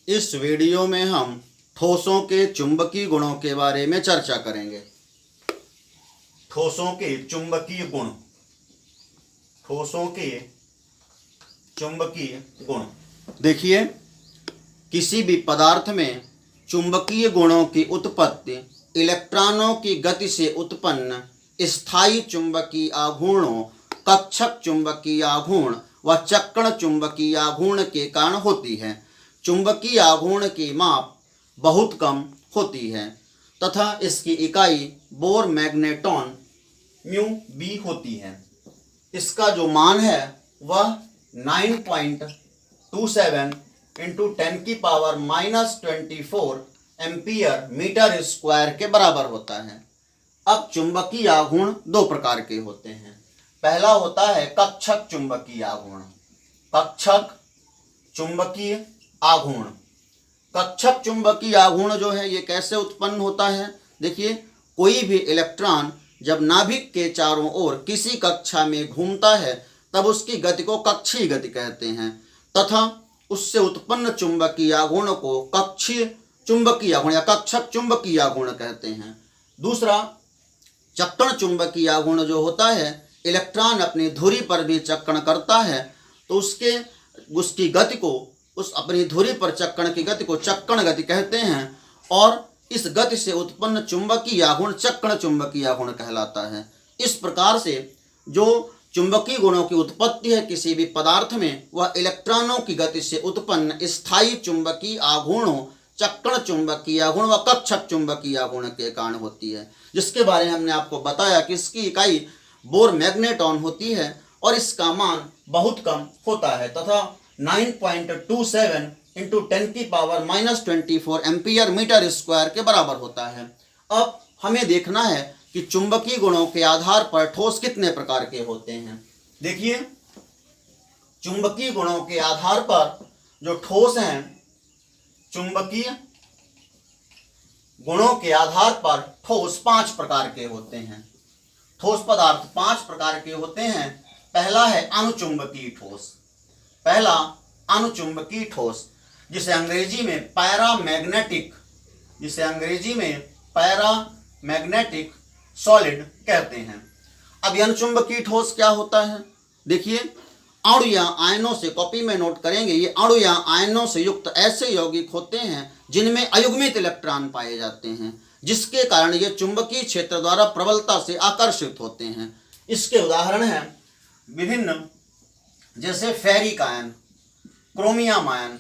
इस वीडियो में हम ठोसों के चुंबकीय गुणों के बारे में चर्चा करेंगे। ठोसों के चुंबकीय गुण। ठोसों के चुंबकीय गुण। देखिए, किसी भी पदार्थ में चुंबकीय गुणों की उत्पत्ति इलेक्ट्रॉनों की गति से उत्पन्न स्थायी चुंबकीय आघूर्णों, कक्षक चुंबकीय आघूर्ण व चक्रण चुंबकीय आघूर्ण के कारण होती है। चुंबकीय आघूर्ण की माप बहुत कम होती है तथा इसकी इकाई बोर मैग्नेटॉन म्यू बी होती है। इसका जो मान है वह 9.27 इंटू 10⁻⁻24 एम्पियर मीटर स्क्वायर के बराबर होता है। अब चुंबकीय आघूर्ण दो प्रकार के होते हैं। पहला होता है कक्षक चुंबकीय आघूर्ण। कक्षक चुंबकीय आघूर्ण। कक्षक चुंबकीय आघूर्ण जो है ये कैसे उत्पन्न होता है? देखिए, कोई भी इलेक्ट्रॉन जब नाभिक के चारों ओर किसी कक्षा में घूमता है तब उसकी गति को कक्षीय गति कहते हैं तथा उससे उत्पन्न चुंबकीय आघूर्ण को कक्षीय चुंबकीय आघूर्ण या कक्षक चुंबकीय आघूर्ण कहते हैं। दूसरा चक्रण चुंबकीय आघूर्ण जो होता है, इलेक्ट्रॉन अपनी धुरी पर भी चक्रण करता है तो उसकी गति को, उस अपनी धुरी पर चक्रण की गति को चक्रण गति कहते हैं और इस गति से उत्पन्न चुंबकीय आघूर्ण चक्रण चुंबकीय आघूर्ण कहलाता है। इस प्रकार से जो चुंबकीय गुणों की उत्पत्ति है किसी भी पदार्थ में, वह इलेक्ट्रॉनों की गति से उत्पन्न स्थायी चुंबकीय आघूर्णों, चक्रण चुंबकीय आघूर्ण व कक्षक चुंबकीय आघूर्ण के कारण होती है, जिसके बारे में हमने आपको बताया कि इसकी इकाई बोर मैग्नेटॉन होती है और इसका मान बहुत कम होता है तथा 9.27 इंटू 10⁻⁻24 एम्पियर मीटर स्क्वायर के बराबर होता है। अब हमें देखना है कि चुंबकीय गुणों के आधार पर ठोस कितने प्रकार के होते हैं। देखिए, चुंबकीय गुणों के आधार पर जो ठोस हैं, चुंबकीय गुणों के आधार पर ठोस 5 प्रकार के होते हैं। ठोस पदार्थ 5 प्रकार के होते हैं। पहला है अनुचुंबकीय ठोस। पहला अनुचुंबकीय ठोस, जिसे अंग्रेजी में पैरामैग्नेटिक सॉलिड कहते हैं। अब यह अनुचुंबकीय ठोस क्या होता है? देखिए, अणु या आयनों से, कॉपी में नोट करेंगे, ये अणु या आयनों से युक्त ऐसे यौगिक होते हैं जिनमें अयुग्मित इलेक्ट्रॉन पाए जाते हैं, जिसके कारण ये चुंबकीय क्षेत्र द्वारा प्रबलता से आकर्षित होते हैं। इसके उदाहरण हैं विभिन्न, जैसे ferric ion, chromium ion,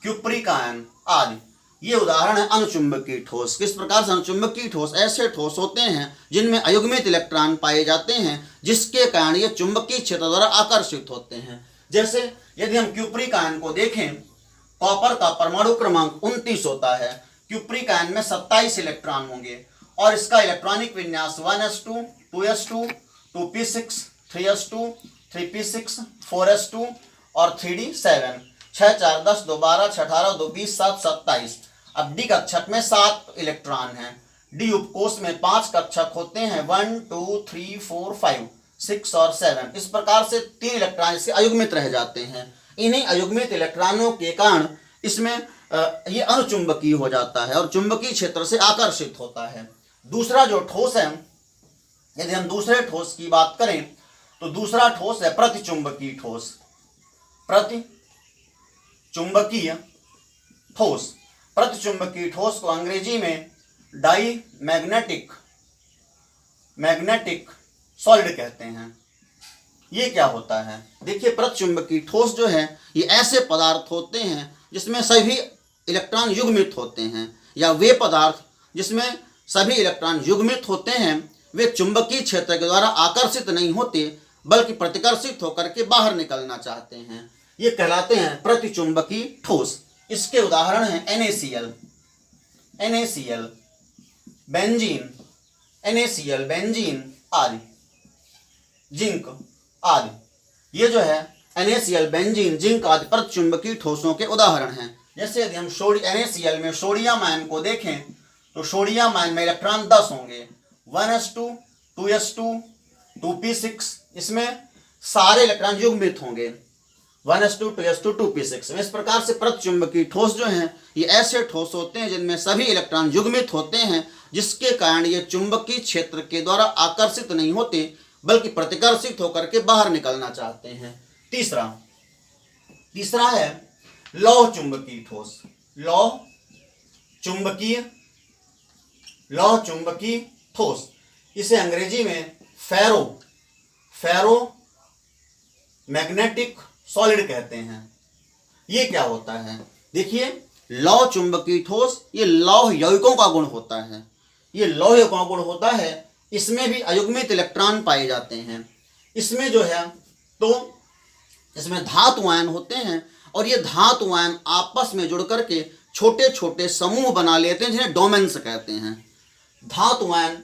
cupric ion आदि। ये उदाहरण है अनुचुंबकीय ठोस। किस प्रकार से अनुचुंबकीय ठोस? ऐसे ठोस होते हैं जिनमें अयुग्मित इलेक्ट्रॉन पाए जाते हैं, जिसके कारण ये चुंबकीय क्षेत्र द्वारा आकर्षित होते हैं। जैसे यदि हम क्यूप्रिक आयन को देखें, कॉपर का परमाणु क्रमांक 29 होता है। क्यूप्रिक आयन में 27 इलेक्ट्रॉन होंगे और इसका इलेक्ट्रॉनिक विन्यास 1s2, 2s2, 2p6, 3s2, 3p6, 4s2 और 3d7। 6 4 10 2 12 6 18 2 20 7 27। अब डी कक्षक में 7 इलेक्ट्रॉन हैं। डी उपकोष में 5 कक्षक होते हैं, 1 2 3 4 5 6 और 7। इस प्रकार से 3 इलेक्ट्रॉन इससे अयुग्मित रह जाते हैं। इन्हीं अयुग्मित इलेक्ट्रॉनों के कारण इसमें ये अनुचुंबकीय हो जाता है और चुंबकीय क्षेत्र से आकर्षित होता है। दूसरा जो ठोस है, यदि हम दूसरे ठोस की बात करें तो दूसरा ठोस है प्रतिचुंबकीय ठोस। प्रतिचुंबकीय ठोस। प्रतिचुंबकीय ठोस को अंग्रेजी में मैग्नेटिक सॉलिड कहते हैं। ये क्या होता है? देखिए, प्रतिचुंबकीय ठोस जो है ये ऐसे पदार्थ होते हैं जिसमें सभी इलेक्ट्रॉन युग्मित होते हैं, या वे पदार्थ जिसमें सभी इलेक्ट्रॉन युग्मित होते हैं वे चुंबकीय क्षेत्र के द्वारा आकर्षित नहीं होते बल्कि प्रतिकर्षित होकर के बाहर निकलना चाहते हैं। ये कहलाते हैं प्रतिचुंबकीय ठोस। इसके उदाहरण हैं NaCl, बेंजीन आदि, जिंक आदि। ये जो है NaCl, बेंजीन, जिंक आदि प्रतिचुंबकीय ठोसों के उदाहरण हैं। जैसे यदि हम NaCl में सोडियम आयन को देखें तो सोडियम आयन में इलेक्ट्रॉन 10 होंगे, 1s2, 2s2, 2p6। इसमें सारे इलेक्ट्रॉन युग्मित होंगे 1s2 2s2 2p6। इस प्रकार से प्रतिचुंबकीय ठोस जो हैं ये ऐसे ठोस होते हैं जिनमें सभी इलेक्ट्रॉन युग्मित होते हैं, जिसके कारण ये चुंबकीय क्षेत्र के द्वारा आकर्षित नहीं होते बल्कि प्रतिकर्षित होकर के बाहर निकलना चाहते हैं। तीसरा है लौह चुंबकीय ठोस। लौह चुंबकीय ठोस, इसे अंग्रेजी में फेरो मैग्नेटिक सॉलिड कहते हैं। ये क्या होता है? देखिए, लौह चुंबकीय ठोस ये लौह यौगिकों का गुण होता है। ये लौह यौगिकों का गुण होता है, इसमें भी अयुग्मित इलेक्ट्रॉन पाए जाते हैं। इसमें जो है तो इसमें धातु आयन होते हैं और ये धातु आयन आपस में जुड़ करके छोटे छोटे समूह बना लेते हैं जिन्हें डोमेन्स कहते हैं। धातु आयन,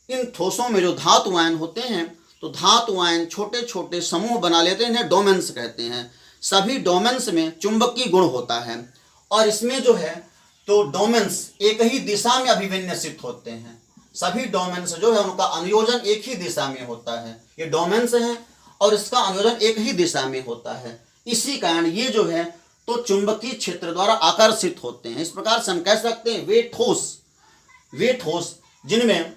इन ठोसों में जो धातु आयन होते हैं तो धातु आयन छोटे छोटे समूह बना लेते हैं, इन्हें डोमेन्स कहते हैं। सभी डोमेन्स में चुंबकीय गुण होता है और इसमें जो है तो डोमेन्स एक ही दिशा में अभिविन्यसित होते हैं। सभी डोमेन्स जो है उनका अनुयोजन एक ही दिशा में होता है। ये डोमेन्स हैं और इसका अनुयोजन एक ही दिशा में होता है। इसी कारण ये जो है तो चुंबकीय क्षेत्र द्वारा आकर्षित होते हैं। इस प्रकार से हम कह सकते हैं वे ठोस जिनमें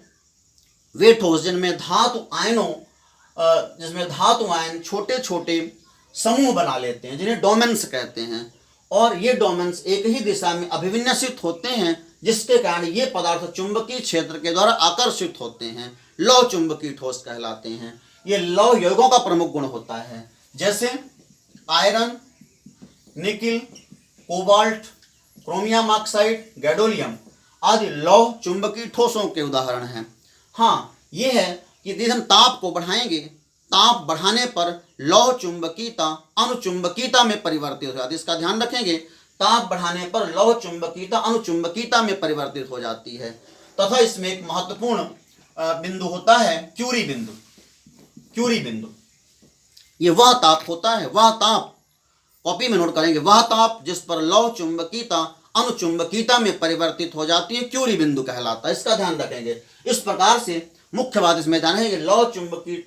धातु आयन छोटे छोटे समूह बना लेते हैं जिन्हें डोमेन्स कहते हैं, और ये डोमेन्स एक ही दिशा में अभिविन्यसित होते हैं, जिसके कारण ये पदार्थ चुंबकीय क्षेत्र के द्वारा आकर्षित होते हैं, लौह चुंबकीय ठोस कहलाते हैं। ये लौह यौगिकों का प्रमुख गुण होता है, जैसे iron, nickel, cobalt, chromium oxide, gadolinium आदि लौह चुंबकीय ठोसों के उदाहरण हैं। हाँ, ये है कि यदि हम ताप को बढ़ाएंगे, ताप बढ़ाने पर लौह चुंबकीयता अनुचुंबकीयता में परिवर्तित हो जाती है। इसका ध्यान रखेंगे, ताप बढ़ाने पर लौह चुंबकीयता अनुचुंबकीयता में परिवर्तित हो जाती है। तथा इसमें एक महत्वपूर्ण बिंदु होता है क्यूरी बिंदु। ये वह ताप होता है, वह ताप, कॉपी में नोट करेंगे, वह ताप जिस पर लौह चुंबकीयता अनुचुंबकीयता में परिवर्तित हो जाती है क्यूरी बिंदु कहलाता है। इसका ध्यान रखेंगे। इस प्रकार से मुख्य बात इसमें जाना है कि लौह चुंबकीय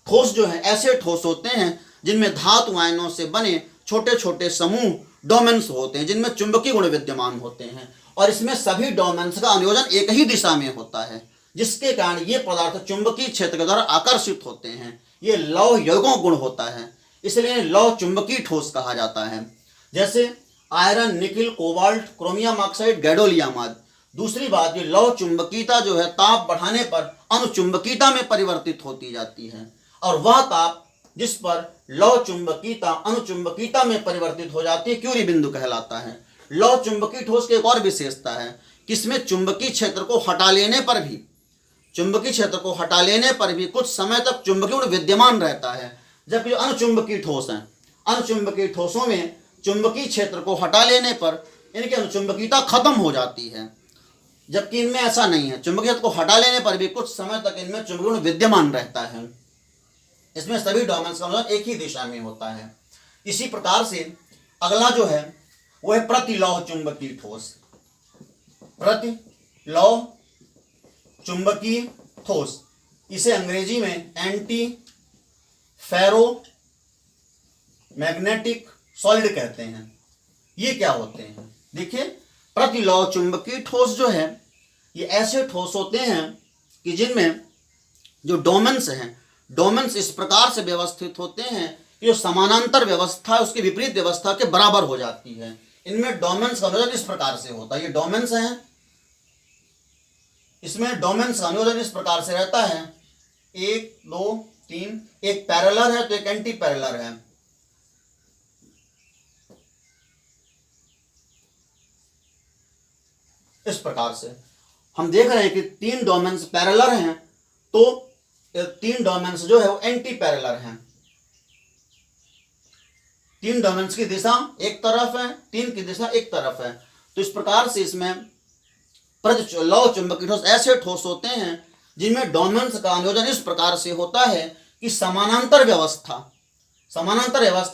ठोस जो है ऐसे ठोस होते हैं जिनमें धातु आयनों से बने छोटे छोटे समूह डोमेन्स होते हैं जिनमें चुंबकीय गुण विद्यमान होते हैं, और इसमें सभी डोमेन्स का अनुयोजन एक ही दिशा में होता है, जिसके कारण ये पदार्थ चुंबकीय क्षेत्र के द्वारा आकर्षित होते हैं। ये लौह यौगिकों गुण होता है, इसलिए लौह चुंबकीय ठोस कहा जाता है। जैसे iron, nickel, cobalt, chromium oxide, gadolinium आदि। दूसरी बात, ये लौह चुंबकीयता जो है ताप बढ़ाने पर अनुचुंबकीयता में परिवर्तित होती जाती है, और वह ताप जिस पर लौह चुंबकीयता अनुचुंबकीयता में परिवर्तित हो जाती है क्यूरी बिंदु कहलाता है। लौह चुंबकीय ठोस की एक और विशेषता है कि इसमें चुंबकीय क्षेत्र को हटा लेने पर भी कुछ समय तक चुंबकीय गुण विद्यमान रहता है, जबकि जो अनुचुंबकीय ठोस हैं, अनुचुंबकीय ठोसों में चुंबकीय क्षेत्र को हटा लेने पर इनकी अनुचुंबकीयता खत्म हो जाती है, जबकि इनमें ऐसा नहीं है। चुंबकीय क्षेत्र को हटा लेने पर भी कुछ समय तक इनमें चुंबकीय गुण विद्यमान रहता है। इसमें सभी डोमेन्स का मतलब एक ही दिशा में होता है। इसी प्रकार से अगला जो है वो है प्रतिलौह चुंबकीय ठोस। प्रतिलौह चुंबकीय ठोस, इसे अंग्रेजी में एंटी फेरो मैग्नेटिक सॉलिड कहते हैं। ये क्या होते हैं? देखिए, प्रतिलौह चुंबकीय ठोस जो है ये ऐसे ठोस होते हैं कि जिनमें जो डोमेन्स हैं, डोमेन्स इस प्रकार से व्यवस्थित होते हैं कि जो समानांतर व्यवस्था है उसकी विपरीत व्यवस्था के बराबर हो जाती है। इनमें डोमेन्स का अनुयोजन इस प्रकार से होता है, ये डोमेन्स हैं, इसमें डोमेन्स का अनुयोजन इस प्रकार से रहता है 1 2 3, एक पैरेलल है तो एक एंटी पैरेलल है। इस प्रकार से हम देख रहे हैं कि 3 डोमेन्स पैरेलल हैं तो 3 डोमेन्स जो है वो एंटी पैरेलल हैं। 3 डोमेन्स की दिशा एक तरफ है, 3 की दिशा एक तरफ है। तो इस प्रकार से इसमें लौह चुंबकीय ठोस ऐसे ठोस होते हैं जिनमें डोमेन्स का अनुयोजन इस प्रकार से होता है कि समानांतर व्यवस्था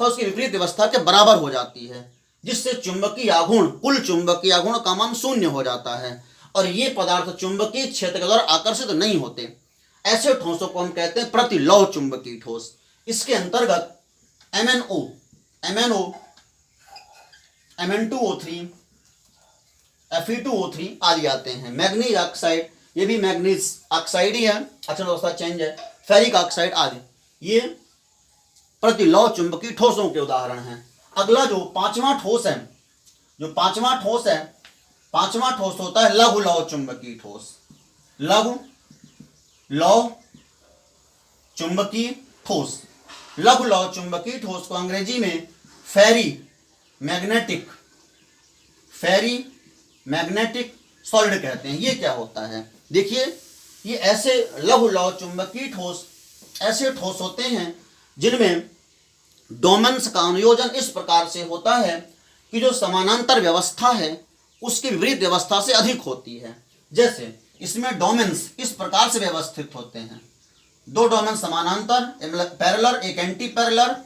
उसकी विपरीत व्यवस्था के बराबर हो जाती है, जिससे चुंबकीय आघूर्ण, कुल चुंबकीय आघूर्ण का मान 0 हो जाता है और ये पदार्थ चुंबकीय क्षेत्र के द्वारा आकर्षित नहीं होते। ऐसे ठोसों को हम कहते हैं प्रतिलौह चुंबकीय ठोस। इसके अंतर्गत MnO MnO Mn2O3 Fe2O3 आदि आते हैं। मैग्नीज ऑक्साइड, ये भी मैग्नीज ऑक्साइड ही है, अच्छा अवस्था चेंज है। फेरिक ऑक्साइड आदि, ये प्रतिलौह चुंबकीय ठोसों के उदाहरण हैं। अगला जो पांचवा ठोस है, पांचवा ठोस होता है लघु लौह चुंबकीय ठोस। लघु लौह चुंबकीय ठोस, लघु लौह चुंबकीय ठोस को अंग्रेजी में फेरी मैग्नेटिक सॉलिड कहते हैं। ये क्या होता है, देखिए, ये ऐसे लघु लौह चुंबकीय ठोस ऐसे ठोस होते हैं जिनमें डोमेन्स का अनुयोजन इस प्रकार से होता है कि जो समानांतर व्यवस्था है उसकी विपरीत व्यवस्था से अधिक होती है। जैसे इसमें डोमेन्स इस प्रकार से व्यवस्थित होते हैं, दो डोमेन समानांतर, पैरेलल, एक एंटी पैरेलल,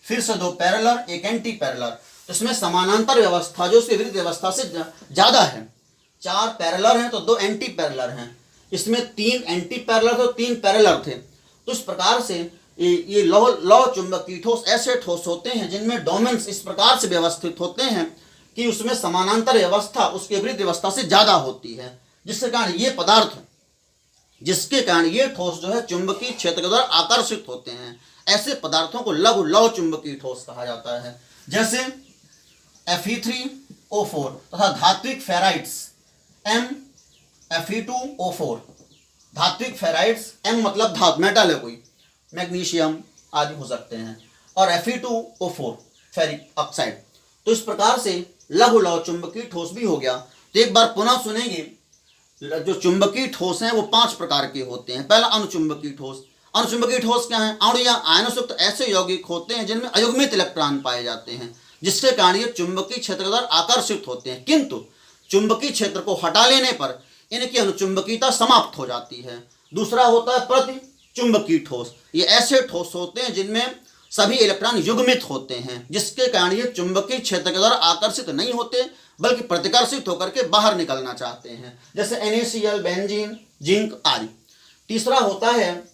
फिर से दो पैरेलल, एक एंटी पैरेलल। तो इसमें समानांतर व्यवस्था जो उसकी विपरीत व्यवस्था से ज्यादा है। चार पैरेलल हैं तो दो एंटी पैरेलल हैं, इसमें तीन एंटी पैरेलल थे, तीन पैरेलल थे। तो इस प्रकार से ये लौह चुंबकीय ठोस ऐसे ठोस होते हैं जिनमें डोमेन्स इस प्रकार से व्यवस्थित होते हैं कि उसमें समानांतर व्यवस्था उसके विपरीत व्यवस्था से ज्यादा होती है, जिसके कारण ये ठोस जो है चुंबकीय क्षेत्र के द्वारा आकर्षित होते हैं। ऐसे पदार्थों को लघु लौह चुंबकीय ठोस कहा जाता है। जैसे Fe3O4 तथा धात्विक फेराइट्स MFe2O4, धात्विक फेराइट्स, M मतलब धातु, मेटल है कोई, मैग्नीशियम आदि हो सकते हैं, और Fe2O4 फेरिक ऑक्साइड। तो इस प्रकार से लघु लौह चुंबकीय ठोस भी हो गया। तो एक बार पुनः सुनेंगे, जो चुंबकीय ठोस हैं वो 5 प्रकार के होते हैं। पहला अणुचुंबकीय ठोस। अणुचुंबकीय ठोस क्या है, अणु या आयनों ऐसे यौगिक होते हैं जिनमें अयुग्मित इलेक्ट्रॉन पाए जाते हैं, जिसके कारण ये चुंबकीय क्षेत्र के द्वारा आकर्षित होते हैं, किंतु चुंबकीय क्षेत्र को हटा लेने पर इनकी अनुचुंबकीयता समाप्त हो जाती है। दूसरा होता है प्रतिचुंबकीय ठोस। ये ऐसे ठोस होते हैं जिनमें सभी इलेक्ट्रॉन युग्मित होते हैं, जिसके कारण ये चुंबकीय क्षेत्र के द्वारा आकर्षित नहीं होते बल्कि प्रतिकर्षित होकर के बाहर निकलना चाहते हैं, जैसे NaCl, बेंजीन, जिंक आदि। तीसरा होता है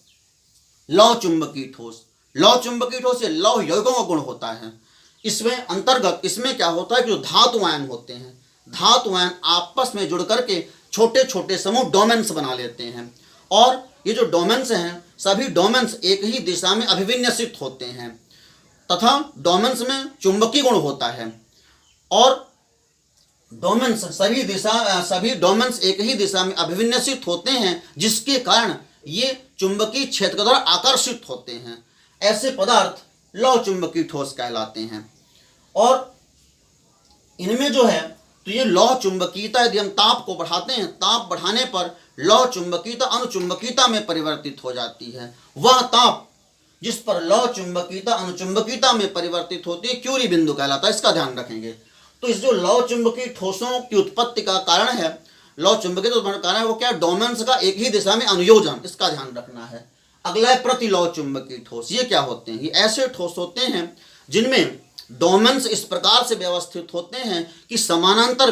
लौह चुंबकीय ठोस। लौह चुंबकीय ठोस से लौह यौगिकों का गुण होता है। इसमें क्या होता है कि जो धातु आयन होते हैं, धातु आयन आपस में जुड़ करके छोटे छोटे समूह डोमेन्स बना लेते हैं, और ये जो डोमेन्स हैं सभी डोमेन्स एक ही दिशा में अभिविन्यसित होते हैं, तथा डोमेन्स में चुंबकीय गुण होता है, और सभी डोमेन्स एक ही दिशा में अभिविन्यसित होते हैं, जिसके कारण ये चुंबकीय क्षेत्र द्वारा आकर्षित होते हैं। ऐसे पदार्थ लौह चुंबकीय ठोस कहलाते हैं। और इनमें जो है, तो ये लौह चुंबकीयता, यदि हम ताप को बढ़ाते हैं, ताप बढ़ाने पर लौह चुंबकीयता अणुचुंबकीयता में परिवर्तित हो जाती है। वह ताप जिस पर लौह चुंबकीयता अणुचुंबकीयता में परिवर्तित होती है क्यूरी बिंदु कहलाता है, इसका ध्यान रखेंगे। तो इस जो लौह चुंबकीय ठोसों की उत्पत्ति का कारण है, लौह चुंबकीय का कारण है वो क्या, डोमेन्स का एक ही दिशा में अनुयोजन, इसका ध्यान रखना है। अगला है प्रतिलौह चुंबकीय ठोस। ये क्या होते हैं, ये ऐसे ठोस होते हैं जिनमें डोमेन्स इस प्रकार से व्यवस्थित होते हैं कि समानांतर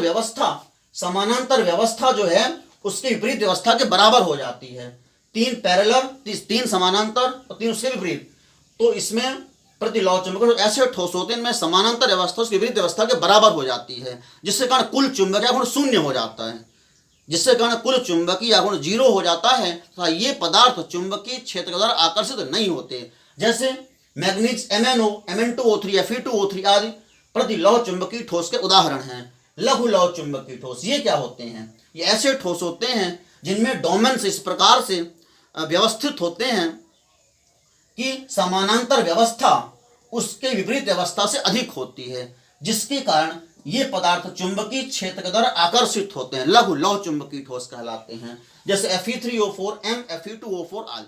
व्यवस्था जो है उसकी विपरीत व्यवस्था के बराबर हो जाती है। 3 पैरेलल, 3 समानांतर और 3 उसके विपरीत। तो इसमें प्रतिलौह चुंबकीय ऐसे ठोस होते हैं इनमें समानांतर व्यवस्था उसकी विपरीत व्यवस्था के बराबर हो जाती है, जिसके कारण कुल चुंबकीय गुण शून्य हो जाता है, जिसके कारण कुल चुंबकीय गुण 0 हो जाता है तथा ये पदार्थ चुंबकीय क्षेत्र के द्वारा आकर्षित नहीं होते। जैसे मैग्नीज MnO, Mn2O3, Fe2O3 आदि प्रतिलौह चुंबकीय ठोस के उदाहरण हैं। लघु लौह चुंबकीय ठोस ये क्या होते हैं, ये ऐसे ठोस होते हैं जिनमें डोमेन्स इस प्रकार से व्यवस्थित होते हैं कि समानांतर व्यवस्था उसके विपरीत व्यवस्था से अधिक होती है, जिसके कारण ये पदार्थ चुंबकीय क्षेत्र के द्वारा आकर्षित होते हैं, लघु लौह चुंबकीय ठोस कहलाते हैं। जैसे Fe3O4, MFe2O4 आदि।